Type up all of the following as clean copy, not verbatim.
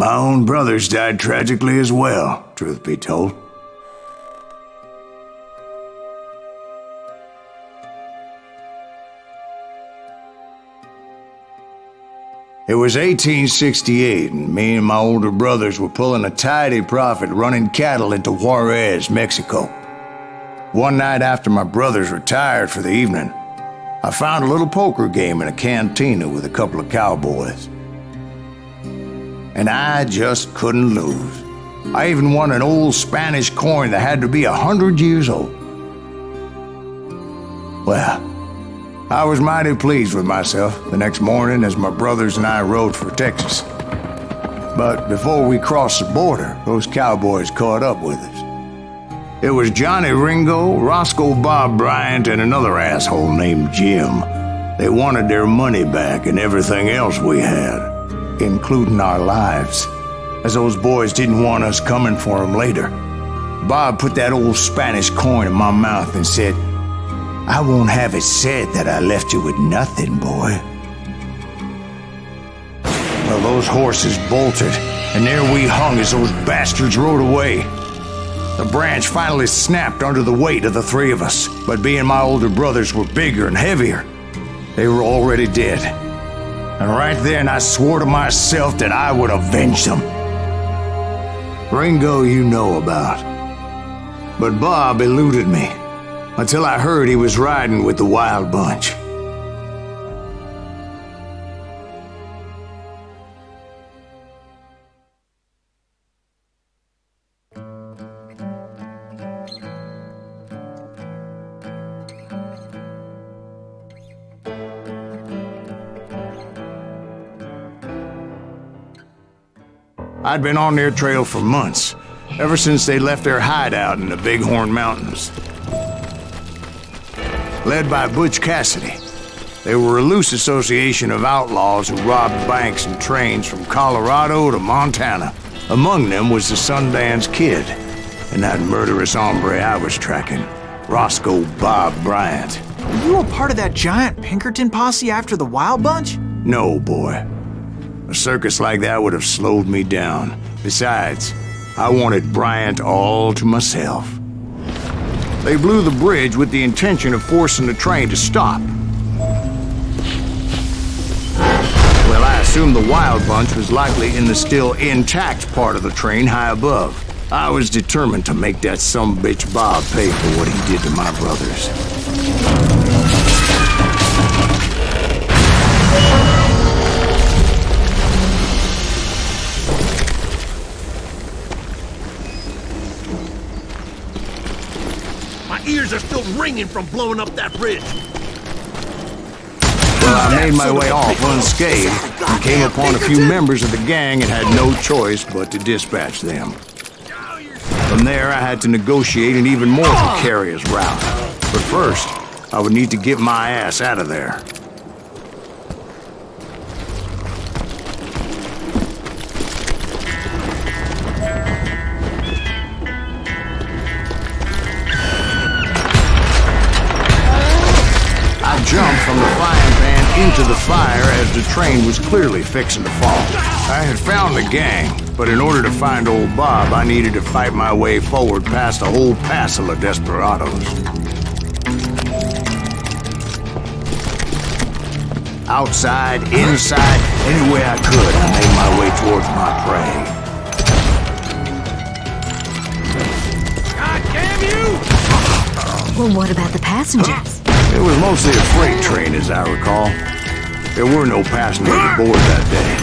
My own brothers died tragically as well, truth be told. It was 1868, and me and my older brothers were pulling a tidy profit running cattle into Juarez, Mexico. One night after my brothers retired for the evening, I found a little poker game in a cantina with a couple of cowboys. And I just couldn't lose. I even won an old Spanish coin that had to be 100 years old. Well, I was mighty pleased with myself the next morning as my brothers and I rode for Texas. But before we crossed the border, those cowboys caught up with us. It was Johnny Ringo, Roscoe Bob Bryant, and another asshole named Jim. They wanted their money back and everything else we had, including our lives, as those boys didn't want us coming for them later. Bob put that old Spanish coin in my mouth and said, "I won't have it said that I left you with nothing, boy." Well, those horses bolted, and there we hung as those bastards rode away. The branch finally snapped under the weight of the three of us, but being my older brothers were bigger and heavier, they were already dead. And right then I swore to myself that I would avenge them. Ringo you know about, but Bob eluded me until I heard he was riding with the Wild Bunch. I'd been on their trail for months, ever since they left their hideout in the Bighorn Mountains. Led by Butch Cassidy, they were a loose association of outlaws who robbed banks and trains from Colorado to Montana. Among them was the Sundance Kid, and that murderous hombre I was tracking, Roscoe Bob Bryant. Were you a part of that giant Pinkerton posse after the Wild Bunch? No, boy. A circus like that would have slowed me down. Besides, I wanted Bryant all to myself. They blew the bridge with the intention of forcing the train to stop. Well, I assumed the Wild Bunch was likely in the still intact part of the train high above. I was determined to make that sumbitch Bob pay for what he did to my brothers. Ears are still ringing from blowing up that bridge. Well, I made my way off unscathed and came upon a few members of the gang and had no choice but to dispatch them. From there, I had to negotiate an even more precarious route. But first, I would need to get my ass out of there. Jumped from the frying pan into the fire as the train was clearly fixing to fall. I had found the gang, but in order to find old Bob, I needed to fight my way forward past a whole passel of desperados. Outside, inside, any way I could, I made my way towards my prey. God damn you! Well, what about the passengers? It was mostly a freight train, as I recall. There were no passengers aboard that day.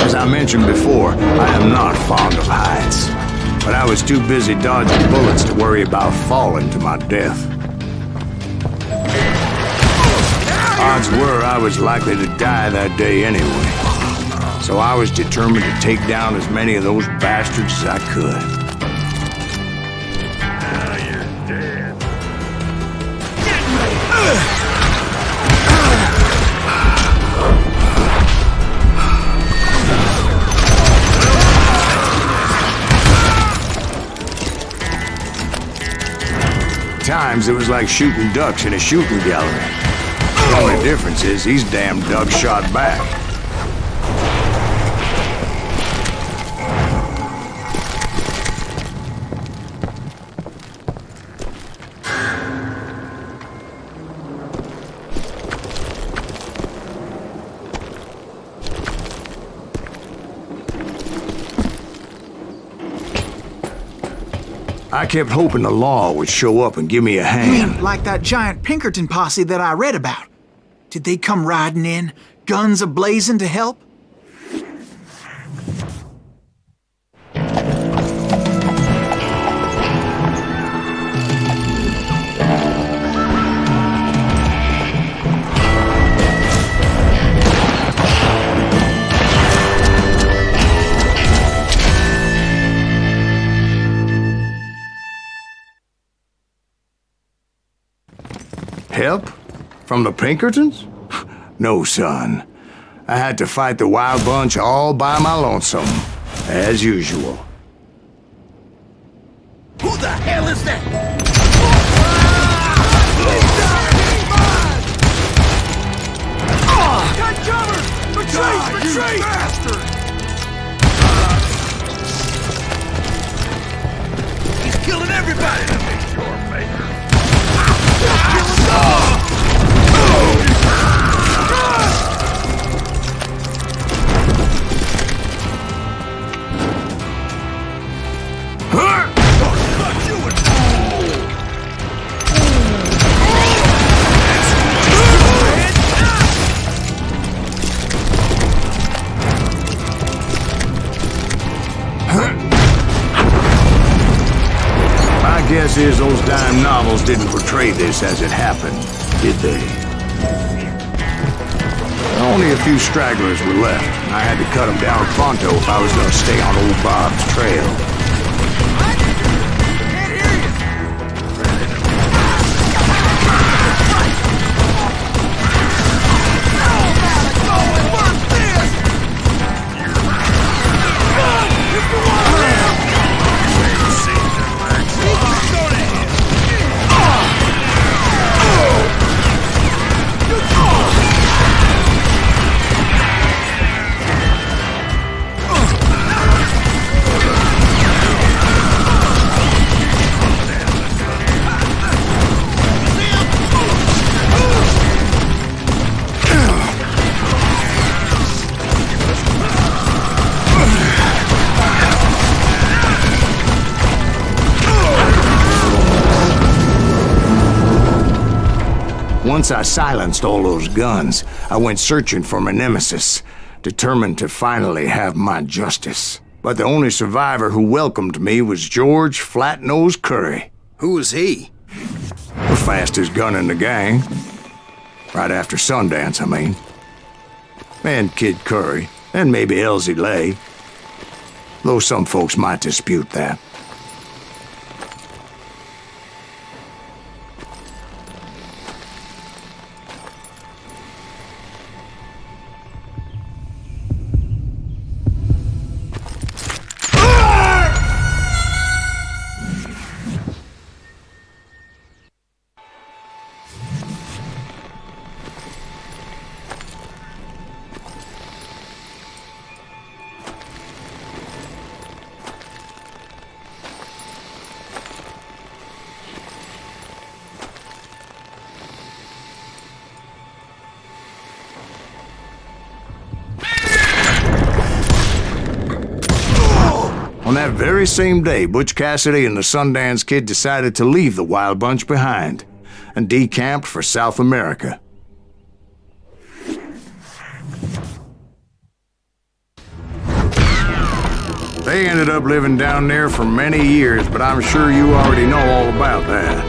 As I mentioned before, I am not fond of heights, but I was too busy dodging bullets to worry about falling to my death. Odds were I was likely to die that day anyway, so I was determined to take down as many of those bastards as I could. Now you're dead. times it was like shooting ducks in a shooting gallery. The only difference is these damn ducks shot back. I kept hoping the law would show up and give me a hand. Like that giant Pinkerton posse that I read about. Did they come riding in, guns a-blazing to help? Help? From the Pinkertons? No, son. I had to fight the Wild Bunch all by my lonesome, as usual. Who the hell is that? Got cover! Retreat! Retreat! Bastard! He's killing everybody! To make sure, Baker. Guess is those dime novels didn't portray this as it happened, did they? Only a few stragglers were left, and I had to cut them down pronto if I was going to stay on old Bob's trail. Once I silenced all those guns, I went searching for my nemesis, determined to finally have my justice. But the only survivor who welcomed me was George Flat-Nosed Curry. Who was he? The fastest gun in the gang. Right after Sundance, I mean. And Kid Curry, and maybe Elsie Lay. Though some folks might dispute that. On that very same day, Butch Cassidy and the Sundance Kid decided to leave the Wild Bunch behind and decamped for South America. They ended up living down there for many years, but I'm sure you already know all about that.